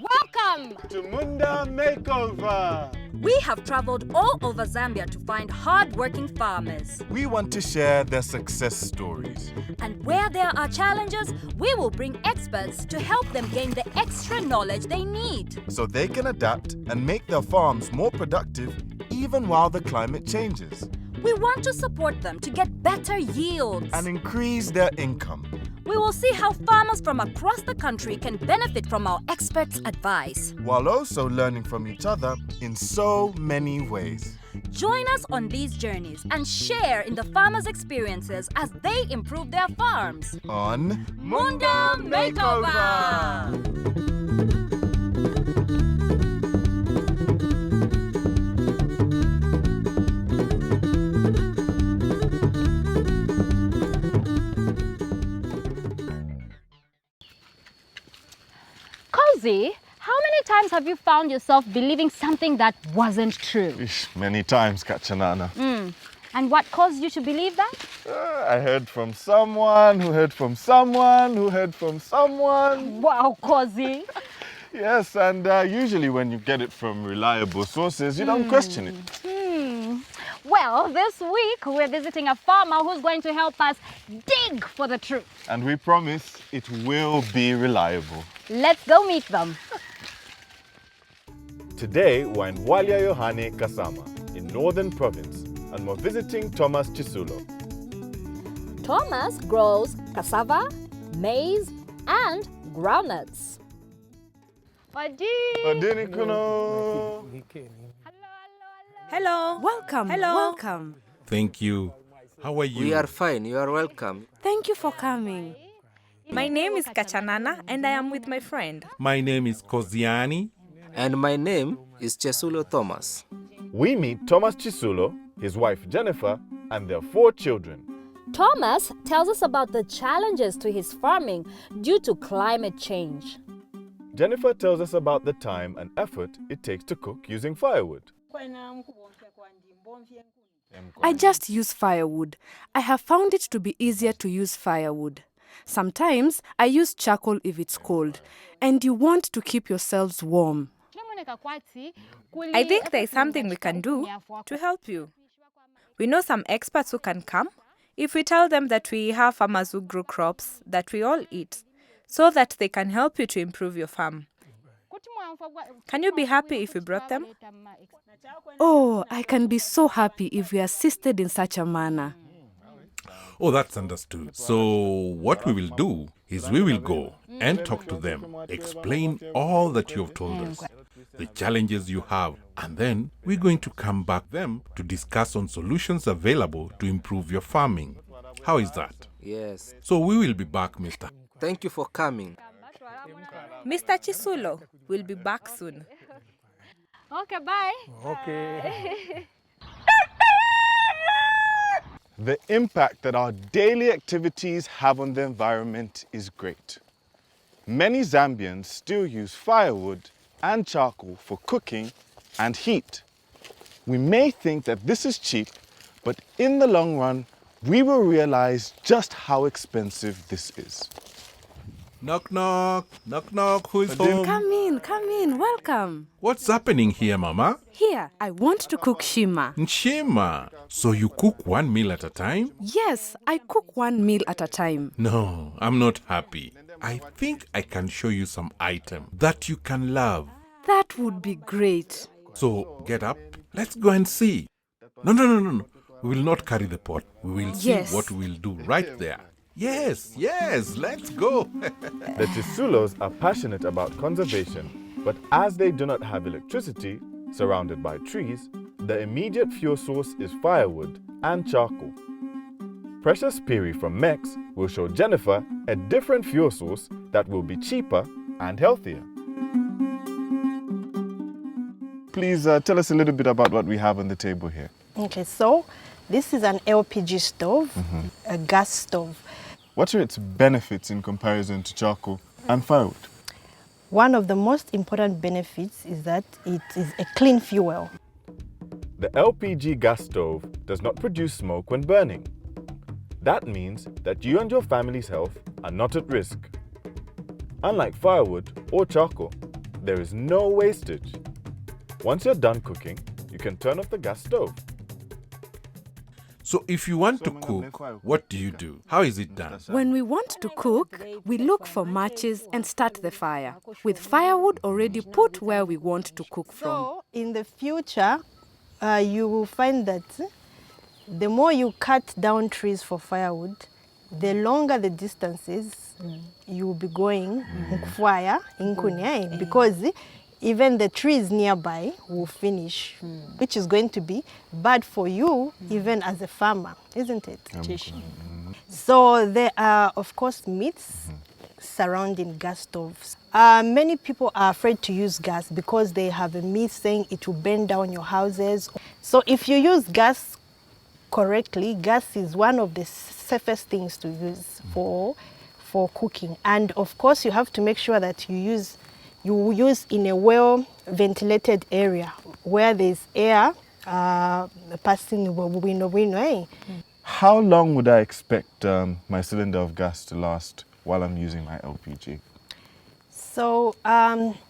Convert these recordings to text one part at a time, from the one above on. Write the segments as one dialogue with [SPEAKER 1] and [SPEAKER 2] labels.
[SPEAKER 1] Welcome
[SPEAKER 2] to Munda Makeover.
[SPEAKER 3] We have traveled all over Zambia to find hard-working farmers.
[SPEAKER 2] We want to share their success stories.
[SPEAKER 3] And where there are challenges, we will bring experts to help them gain the extra knowledge they need.
[SPEAKER 2] So they can adapt and make their farms more productive even while the climate changes.
[SPEAKER 3] We want to support them to get better yields.
[SPEAKER 2] And increase their income.
[SPEAKER 3] We will see how farmers from across the country can benefit from our experts' advice.
[SPEAKER 2] While also learning from each other in so many ways.
[SPEAKER 3] Join us on these journeys and share in the farmers' experiences as they improve their farms.
[SPEAKER 2] On
[SPEAKER 3] Munda Makeover!
[SPEAKER 1] How many times have you found yourself believing something that wasn't true?
[SPEAKER 2] Many times, Kachanana.
[SPEAKER 1] And what caused you to believe that?
[SPEAKER 2] I heard from someone who heard from someone who heard from someone.
[SPEAKER 1] Wow, Kozi.
[SPEAKER 2] Yes, and usually when you get it from reliable sources, you don't question it.
[SPEAKER 1] Well, this week we're visiting a farmer who's going to help us dig for the truth.
[SPEAKER 2] And we promise it will be reliable.
[SPEAKER 1] Let's go meet them.
[SPEAKER 2] Today, we're in Bwalya Yohahne, Kasama, in Northern Province, and we're visiting Thomas Chisulu.
[SPEAKER 3] Thomas grows cassava, maize, and groundnuts.
[SPEAKER 2] Adini kuno.
[SPEAKER 4] Hello. Welcome. Hello. Welcome.
[SPEAKER 5] Thank you. How are you?
[SPEAKER 6] We are fine. You are welcome.
[SPEAKER 4] Thank you for coming. My name is Kachanana and I am with my friend.
[SPEAKER 5] My name is Koziani.
[SPEAKER 6] And my name is Chisulu Thomas.
[SPEAKER 2] We meet Thomas Chisulu, his wife Jennifer, and their 4 children.
[SPEAKER 3] Thomas tells us about the challenges to his farming due to climate change.
[SPEAKER 2] Jennifer tells us about the time and effort it takes to cook using firewood.
[SPEAKER 4] I just use firewood. I have found it to be easier to use firewood. Sometimes I use charcoal if it's cold, and you want to keep yourselves warm.
[SPEAKER 7] I think there is something we can do to help you. We know some experts who can come if we tell them that we have farmers who grow crops that we all eat, so that they can help you to improve your farm. Can you be happy if we brought them?
[SPEAKER 4] Oh, I can be so happy if we assisted in such a manner.
[SPEAKER 5] Oh, that's understood. So what we will do is we will go and talk to them, explain all that you have told us, the challenges you have, and then we're going to come back them to discuss on solutions available to improve your farming. How is that?
[SPEAKER 6] Yes.
[SPEAKER 5] So we will be back, mister.
[SPEAKER 6] Thank you for coming.
[SPEAKER 7] Mr. Chisulu will be back soon.
[SPEAKER 1] Okay, bye.
[SPEAKER 8] Okay.
[SPEAKER 2] The impact that our daily activities have on the environment is great. Many Zambians still use firewood and charcoal for cooking and heat. We may think that this is cheap, but in the long run, we will realize just how expensive this is.
[SPEAKER 5] Knock, knock. Knock, knock. Who is home?
[SPEAKER 4] Come in. Welcome.
[SPEAKER 5] What's happening here, Mama?
[SPEAKER 4] Here, I want to cook shima.
[SPEAKER 5] Nshima. So you cook one meal at a time?
[SPEAKER 4] Yes, I cook one meal at a time.
[SPEAKER 5] No, I'm not happy. I think I can show you some item that you can love.
[SPEAKER 4] That would be great.
[SPEAKER 5] So get up. Let's go and see. No. We will not carry the pot. We will see what we will do right there. Yes, let's go.
[SPEAKER 2] The Chisulos are passionate about conservation, but as they do not have electricity, surrounded by trees, the immediate fuel source is firewood and charcoal. Precious Piri from Mex will show Jennifer a different fuel source that will be cheaper and healthier. Please tell us a little bit about what we have on the table here.
[SPEAKER 9] Okay, so this is an LPG stove, a gas stove.
[SPEAKER 2] What are its benefits in comparison to charcoal and firewood?
[SPEAKER 9] One of the most important benefits is that it is a clean fuel.
[SPEAKER 2] The LPG gas stove does not produce smoke when burning. That means that you and your family's health are not at risk. Unlike firewood or charcoal, there is no wastage. Once you're done cooking, you can turn off the gas stove.
[SPEAKER 5] So if you want to cook, what do you do? How is it done?
[SPEAKER 4] When we want to cook, we look for matches and start the fire, with firewood already put where we want to cook from.
[SPEAKER 9] So in the future, you will find that the more you cut down trees for firewood, the longer the distances you will be going fire in Kunia, because even the trees nearby will finish, which is going to be bad for you, even as a farmer, isn't it? So there are, of course, myths surrounding gas stoves. Many people are afraid to use gas because they have a myth saying it will burn down your houses. So if you use gas correctly, gas is one of the safest things to use for cooking. And of course, you have to make sure that you use in a well-ventilated area where there's air passing window.
[SPEAKER 2] How long would I expect my cylinder of gas to last while I'm using my LPG?
[SPEAKER 9] So,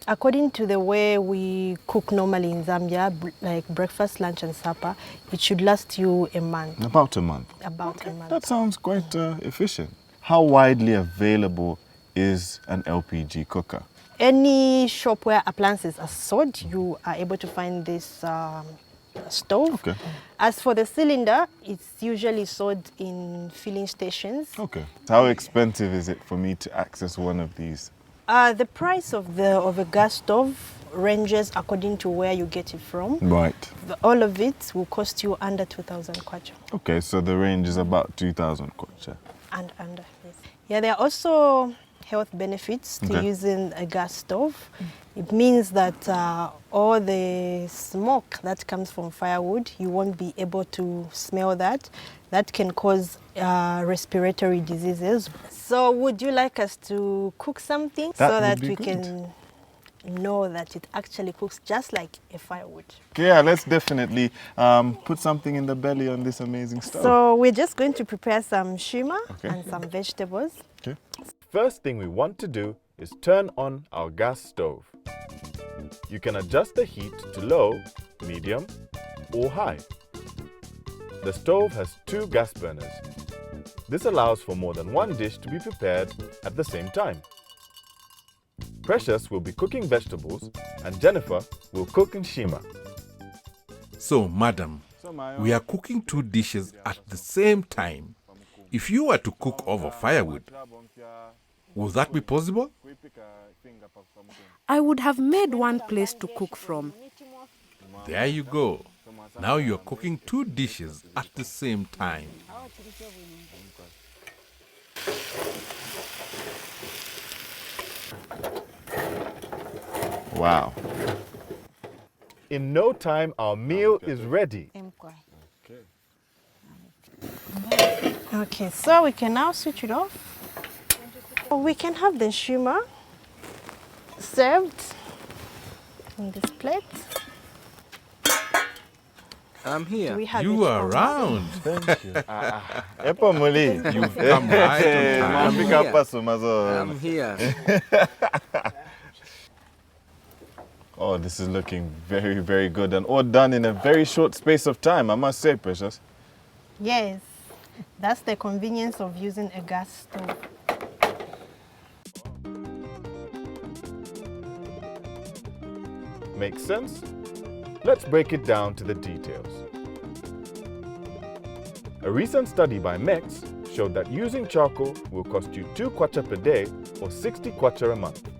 [SPEAKER 9] according to the way we cook normally in Zambia, like breakfast, lunch and supper, it should last you a month.
[SPEAKER 2] About a month.
[SPEAKER 9] About a month.
[SPEAKER 2] That sounds quite efficient. How widely available is an LPG cooker?
[SPEAKER 9] Any shop where appliances are sold, you are able to find this stove.
[SPEAKER 2] Okay.
[SPEAKER 9] As for the cylinder, it's usually sold in filling stations.
[SPEAKER 2] Okay. How expensive is it for me to access one of these?
[SPEAKER 9] The price of a gas stove ranges according to where you get it from.
[SPEAKER 2] Right.
[SPEAKER 9] All of it will cost you under 2,000 kwacha.
[SPEAKER 2] Okay, so the range is about 2,000 kwacha.
[SPEAKER 9] And under, yes. Yeah, there are also health benefits to using a gas stove. It means that all the smoke that comes from firewood, you won't be able to smell that. That can cause respiratory diseases. So would you like us to cook something so that we can know that it actually cooks just like a firewood?
[SPEAKER 2] Okay, yeah, let's definitely put something in the belly on this amazing stove.
[SPEAKER 9] So we're just going to prepare some shima and some vegetables.
[SPEAKER 2] Okay. First thing we want to do is turn on our gas stove. You can adjust the heat to low, medium, or high. The stove has 2 gas burners. This allows for more than one dish to be prepared at the same time. Precious will be cooking vegetables and Jennifer will cook nshima.
[SPEAKER 5] So, madam, we are cooking 2 dishes at the same time. If you were to cook over firewood, would that be possible?
[SPEAKER 4] I would have made one place to cook from.
[SPEAKER 5] There you go. Now you're cooking 2 dishes at the same time.
[SPEAKER 2] Wow. In no time, our meal is ready.
[SPEAKER 9] Okay, so we can now switch it off. We can have the shima served in this plate.
[SPEAKER 6] I'm here.
[SPEAKER 5] You are around.
[SPEAKER 2] Thank you. Epomoli.
[SPEAKER 5] You've come right on time.
[SPEAKER 6] I'm here.
[SPEAKER 2] Oh, this is looking very, very good and all done in a very short space of time, I must say, Precious.
[SPEAKER 9] Yes, that's the convenience of using a gas stove.
[SPEAKER 2] Makes sense? Let's break it down to the details. A recent study by MEX showed that using charcoal will cost you 2 kwacha per day or 60 kwacha a month.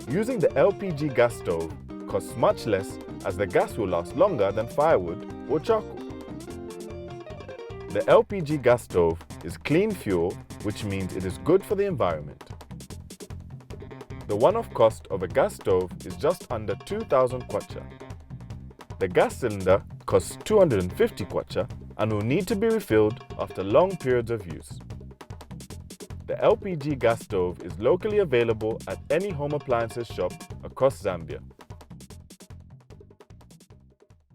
[SPEAKER 2] Using the LPG gas stove costs much less as the gas will last longer than firewood or charcoal. The LPG gas stove is clean fuel, which means it is good for the environment. The one-off cost of a gas stove is just under 2,000 kwacha. The gas cylinder costs 250 kwacha and will need to be refilled after long periods of use. The LPG gas stove is locally available at any home appliances shop across Zambia.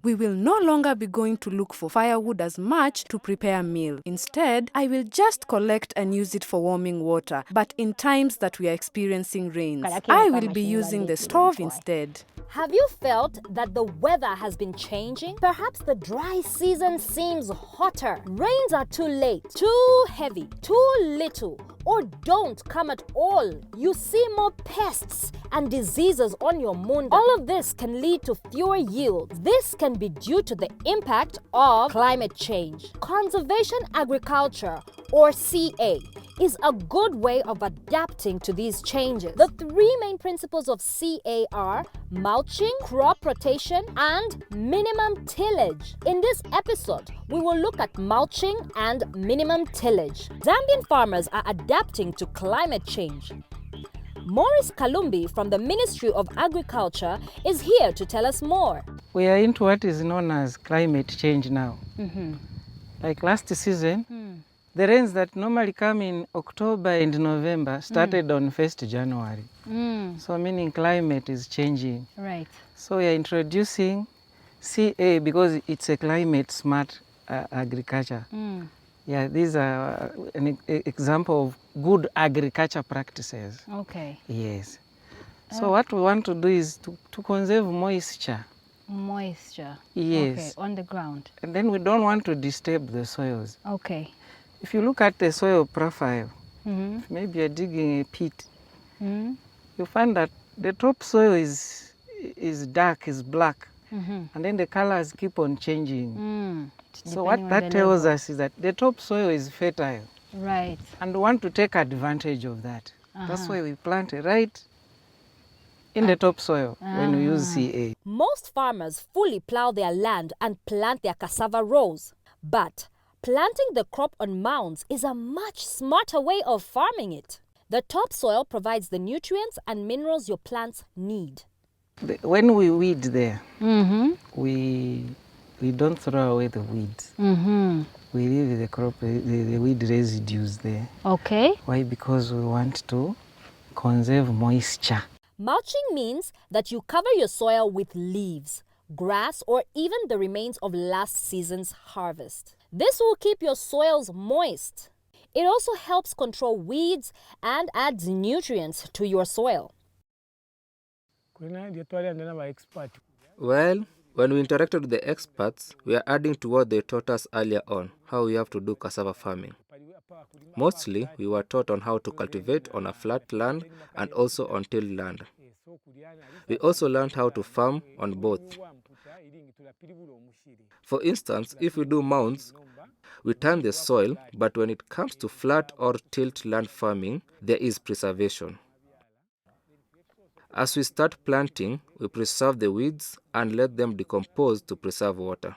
[SPEAKER 4] We will no longer be going to look for firewood as much to prepare a meal. Instead, I will just collect and use it for warming water, but in times that we are experiencing rains. I will be using the stove instead.
[SPEAKER 3] Have you felt that the weather has been changing? Perhaps the dry season seems hotter. Rains are too late, too heavy, too little, or don't come at all. You see more pests and diseases on your Munda. All of this can lead to fewer yields. This can be due to the impact of climate change. Conservation agriculture, or CA, is a good way of adapting to these changes. The three main principles of CA are mulching, crop rotation, and minimum tillage. In this episode, we will look at mulching and minimum tillage. Zambian farmers are adapting to climate change. Maurice Kalumbi from the Ministry of Agriculture is here to tell us more.
[SPEAKER 8] We are into what is known as climate change now. Like last season, the rains that normally come in October and November started on 1st January. So meaning climate is changing.
[SPEAKER 1] Right.
[SPEAKER 8] So we are introducing CA because it's a climate smart agriculture. Yeah, these are an example of good agriculture practices.
[SPEAKER 1] Okay.
[SPEAKER 8] Yes. So what we want to do is to conserve moisture.
[SPEAKER 1] Moisture.
[SPEAKER 8] Yes.
[SPEAKER 1] Okay, on the ground.
[SPEAKER 8] And then we don't want to disturb the soils.
[SPEAKER 1] Okay.
[SPEAKER 8] If you look at the soil profile, if maybe you're digging a pit, you find that the topsoil is dark, is black, and then the colors keep on changing. So what that tells us is that the topsoil is fertile.
[SPEAKER 1] Right.
[SPEAKER 8] And we want to take advantage of that. That's why we plant it right in the topsoil when we use CA.
[SPEAKER 3] Most farmers fully plow their land and plant their cassava rows. But planting the crop on mounds is a much smarter way of farming it. The topsoil provides the nutrients and minerals your plants need.
[SPEAKER 8] When we weed there, we don't throw away the weeds. We leave the crop, the weed residues there.
[SPEAKER 1] Okay.
[SPEAKER 8] Why? Because we want to conserve moisture.
[SPEAKER 3] Mulching means that you cover your soil with leaves, grass, or even the remains of last season's harvest. This will keep your soils moist. It also helps control weeds and adds nutrients to your soil.
[SPEAKER 6] Well, when we interacted with the experts, we are adding to what they taught us earlier on, how we have to do cassava farming. Mostly, we were taught on how to cultivate on a flat land and also on tilled land. We also learned how to farm on both. For instance, if we do mounds, we turn the soil, but when it comes to flat or tilled land farming, there is preservation. As we start planting, we preserve the weeds and let them decompose to preserve water.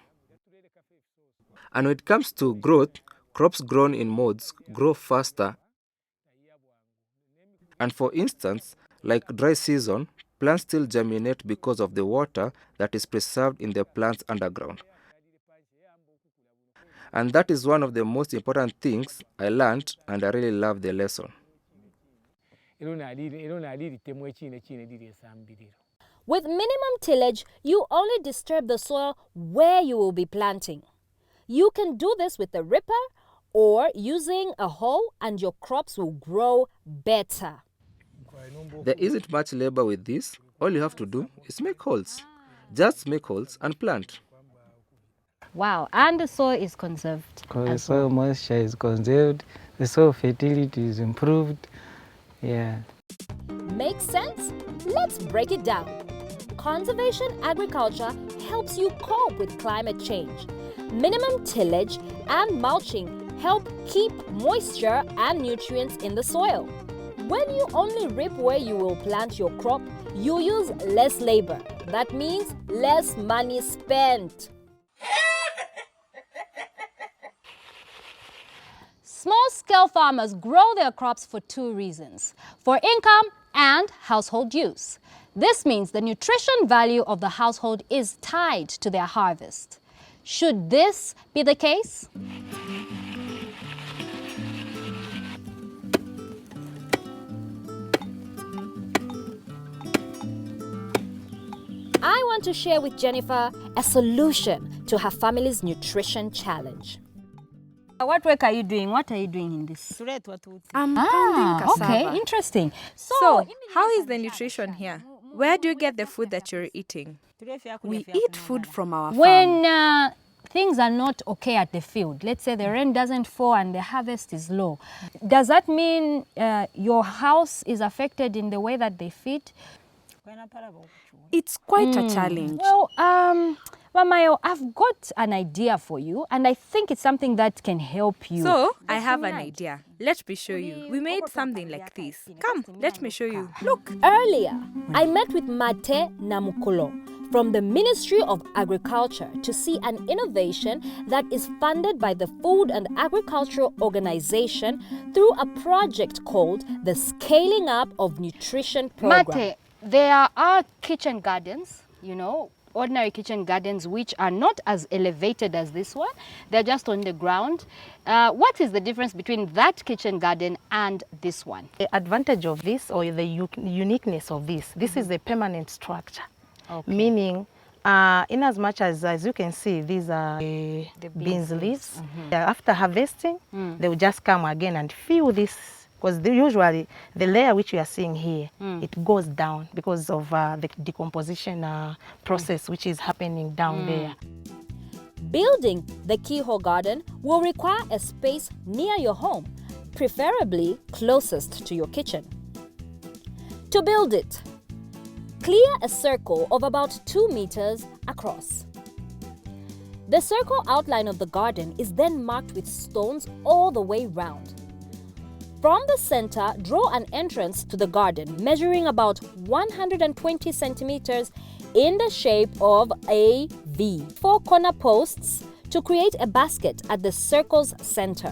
[SPEAKER 6] And when it comes to growth, crops grown in modes grow faster. And for instance, like dry season, plants still germinate because of the water that is preserved in the plants underground. And that is one of the most important things I learned, and I really love the lesson.
[SPEAKER 3] With minimum tillage, you only disturb the soil where you will be planting. You can do this with a ripper or using a hoe, and your crops will grow better.
[SPEAKER 6] There isn't much labor with this. All you have to do is make holes. Just make holes and plant.
[SPEAKER 1] Wow, and the soil is conserved.
[SPEAKER 8] The soil moisture is conserved, the soil fertility is improved. Yeah.
[SPEAKER 3] Makes sense? Let's break it down. Conservation agriculture helps you cope with climate change. Minimum tillage and mulching help keep moisture and nutrients in the soil. When you only rip where you will plant your crop, you use less labor. That means less money spent.
[SPEAKER 1] Small-scale farmers grow their crops for two reasons: for income and household use. This means the nutrition value of the household is tied to their harvest. Should this be the case?
[SPEAKER 3] I want to share with Jennifer a solution to her family's nutrition challenge.
[SPEAKER 1] What work are you doing? What are you doing in this?
[SPEAKER 4] I'm pounding cassava.
[SPEAKER 1] Okay, interesting.
[SPEAKER 7] So, how is the nutrition here? Where do you get the food that you're eating?
[SPEAKER 4] We eat food from our farm.
[SPEAKER 1] When things are not okay at the field, let's say the rain doesn't fall and the harvest is low, does that mean your house is affected in the way that they feed?
[SPEAKER 4] It's quite a challenge.
[SPEAKER 1] Well, Mamayo, I've got an idea for you, and I think it's something that can help you.
[SPEAKER 7] So, I have an idea. Let me show you. We made something like this. Come, let me show you. Look.
[SPEAKER 3] Earlier, I met with Mate Namukolo from the Ministry of Agriculture to see an innovation that is funded by the Food and Agricultural Organization through a project called the Scaling Up of Nutrition Program.
[SPEAKER 1] Mate, there are kitchen gardens, you know, ordinary kitchen gardens which are not as elevated as this one. They're just on the ground. What is the difference between that kitchen garden and this one?
[SPEAKER 9] The advantage of this, or the uniqueness of this is a permanent structure. Okay. Meaning, in as much as you can see, these are the beans leaves. After harvesting, they will just come again and fill this, because usually the layer which you are seeing here, it goes down because of the decomposition process which is happening down there.
[SPEAKER 3] Building the Keyhole garden will require a space near your home, preferably closest to your kitchen. To build it, clear a circle of about 2 meters across. The circle outline of the garden is then marked with stones all the way round. From the center, draw an entrance to the garden measuring about 120 centimeters in the shape of a V. 4 corner posts to create a basket at the circle's center.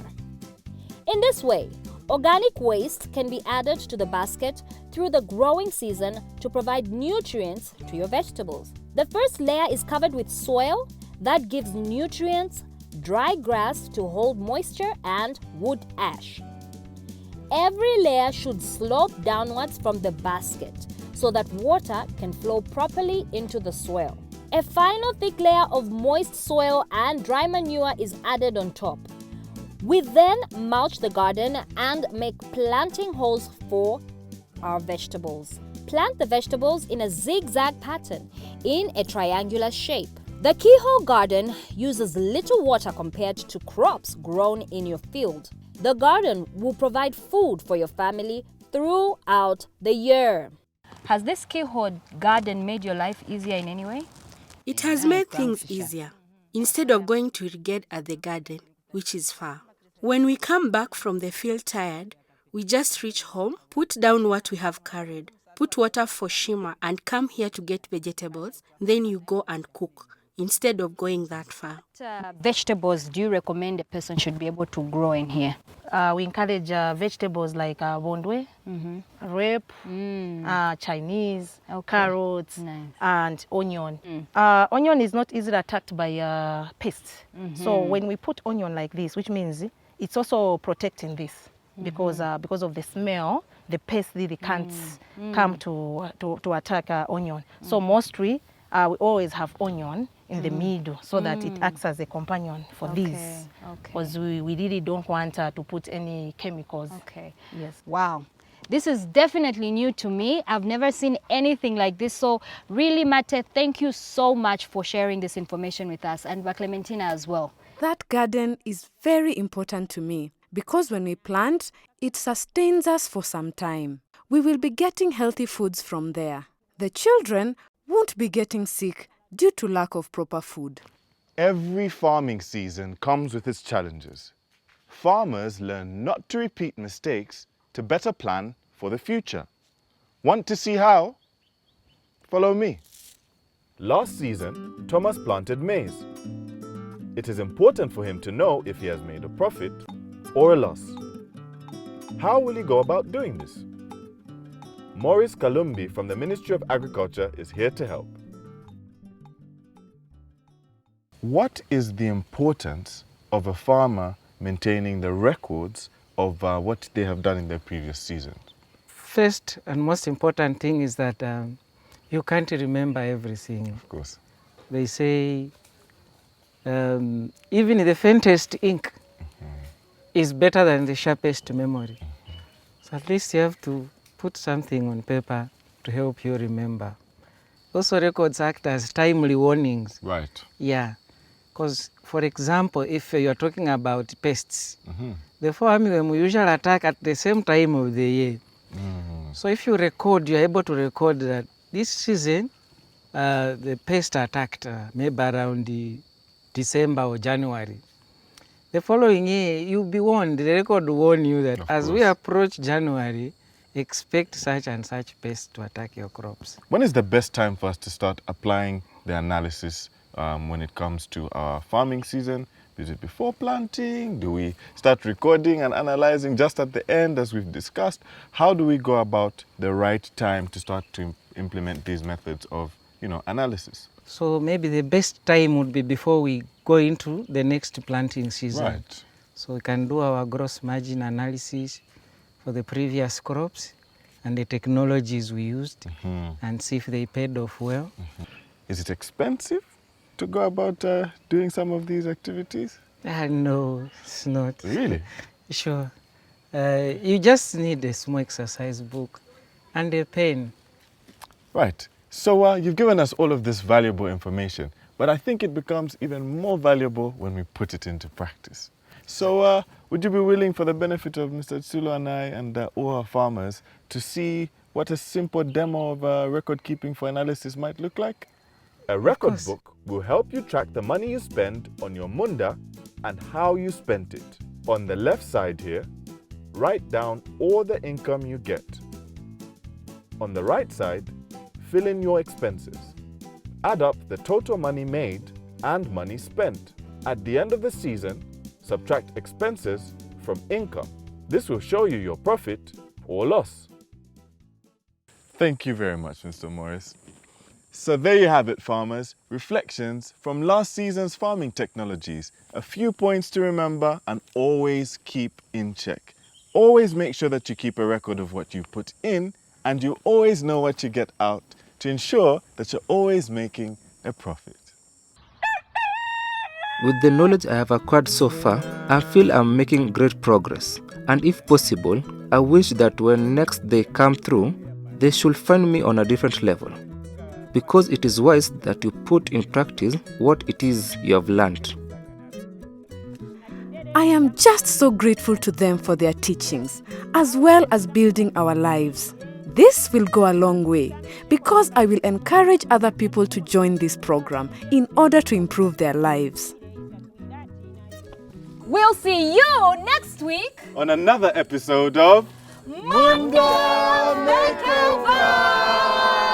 [SPEAKER 3] In this way, organic waste can be added to the basket through the growing season to provide nutrients to your vegetables. The first layer is covered with soil that gives nutrients, dry grass to hold moisture, and wood ash. Every layer should slope downwards from the basket so that water can flow properly into the soil. A final thick layer of moist soil and dry manure is added on top. We then mulch the garden and make planting holes for our vegetables. Plant the vegetables in a zigzag pattern in a triangular shape. The Keyhole garden uses little water compared to crops grown in your field. The garden will provide food for your family throughout the year.
[SPEAKER 1] Has this Keyhole garden made your life easier in any way?
[SPEAKER 10] It has made things easier. Instead of going to irrigate at the garden, which is far. When we come back from the field tired, we just reach home, put down what we have carried, put water for shimmer, and come here to get vegetables. Then you go and cook, instead of going that far.
[SPEAKER 1] What vegetables do you recommend a person should be able to grow in here?
[SPEAKER 9] We encourage vegetables like bondwe, rape, Chinese, carrots, and onion. Onion is not easily attacked by pests. So when we put onion like this, which means it's also protecting this, because of the smell, the pests they can't come to attack onion. So mostly we always have onion in the middle so that it acts as a companion for these, because we really don't want to put any chemicals. Yes.
[SPEAKER 1] Wow. This is definitely new to me. I've never seen anything like this. So really, Mate, thank you so much for sharing this information with us, and Clementina as well.
[SPEAKER 4] That garden is very important to me because when we plant, it sustains us for some time. We will be getting healthy foods from there. The children won't be getting sick due to lack of proper food.
[SPEAKER 2] Every farming season comes with its challenges. Farmers learn not to repeat mistakes to better plan for the future. Want to see how? Follow me. Last season, Thomas planted maize. It is important for him to know if he has made a profit or a loss. How will he go about doing this? Maurice Kalumbi from the Ministry of Agriculture is here to help. What is the importance of a farmer maintaining the records of what they have done in their previous seasons?
[SPEAKER 8] First and most important thing is that you can't remember everything.
[SPEAKER 2] Of course.
[SPEAKER 8] They say even the faintest ink is better than the sharpest memory. So at least you have to put something on paper to help you remember. Also, records act as timely warnings.
[SPEAKER 2] Right.
[SPEAKER 8] Yeah, because for example, if you're talking about pests, the armyworm will usually attack at the same time of the year. So if you record, you're able to record that this season, the pest attacked maybe around December or January. The following year, you'll be warned. The record will warn you that as we approach January, expect such and such pests to attack your crops.
[SPEAKER 2] When is the best time for us to start applying the analysis when it comes to our farming season? Is it before planting? Do we start recording and analyzing just at the end, as we've discussed? How do we go about the right time to start to implement these methods of, analysis?
[SPEAKER 8] So maybe the best time would be before we go into the next planting season.
[SPEAKER 2] Right.
[SPEAKER 8] So we can do our gross margin analysis for the previous crops and the technologies we used and see if they paid off well.
[SPEAKER 2] Is it expensive to go about doing some of these activities?
[SPEAKER 8] No, it's not.
[SPEAKER 2] Really?
[SPEAKER 8] Sure. You just need a small exercise book and a pen.
[SPEAKER 2] Right. So you've given us all of this valuable information, but I think it becomes even more valuable when we put it into practice. So would you be willing, for the benefit of Mr. Chisulu and I and all our farmers, to see what a simple demo of record keeping for analysis might look like? A record book will help you track the money you spend on your Munda and how you spent it. On the left side here, write down all the income you get. On the right side, fill in your expenses. Add up the total money made and money spent. At the end of the season, subtract expenses from income. This will show you your profit or loss. Thank you very much, Mr. Morris. So there you have it, farmers. Reflections from last season's farming technologies. A few points to remember and always keep in check. Always make sure that you keep a record of what you put in and you always know what you get out to ensure that you're always making a profit.
[SPEAKER 6] With the knowledge I have acquired so far, I feel I'm making great progress. And if possible, I wish that when next they come through, they should find me on a different level. Because it is wise that you put in practice what it is you have learned.
[SPEAKER 4] I am just so grateful to them for their teachings, as well as building our lives. This will go a long way because I will encourage other people to join this program in order to improve their lives.
[SPEAKER 1] We'll see you next week
[SPEAKER 2] on another episode of
[SPEAKER 1] Munda Makeover!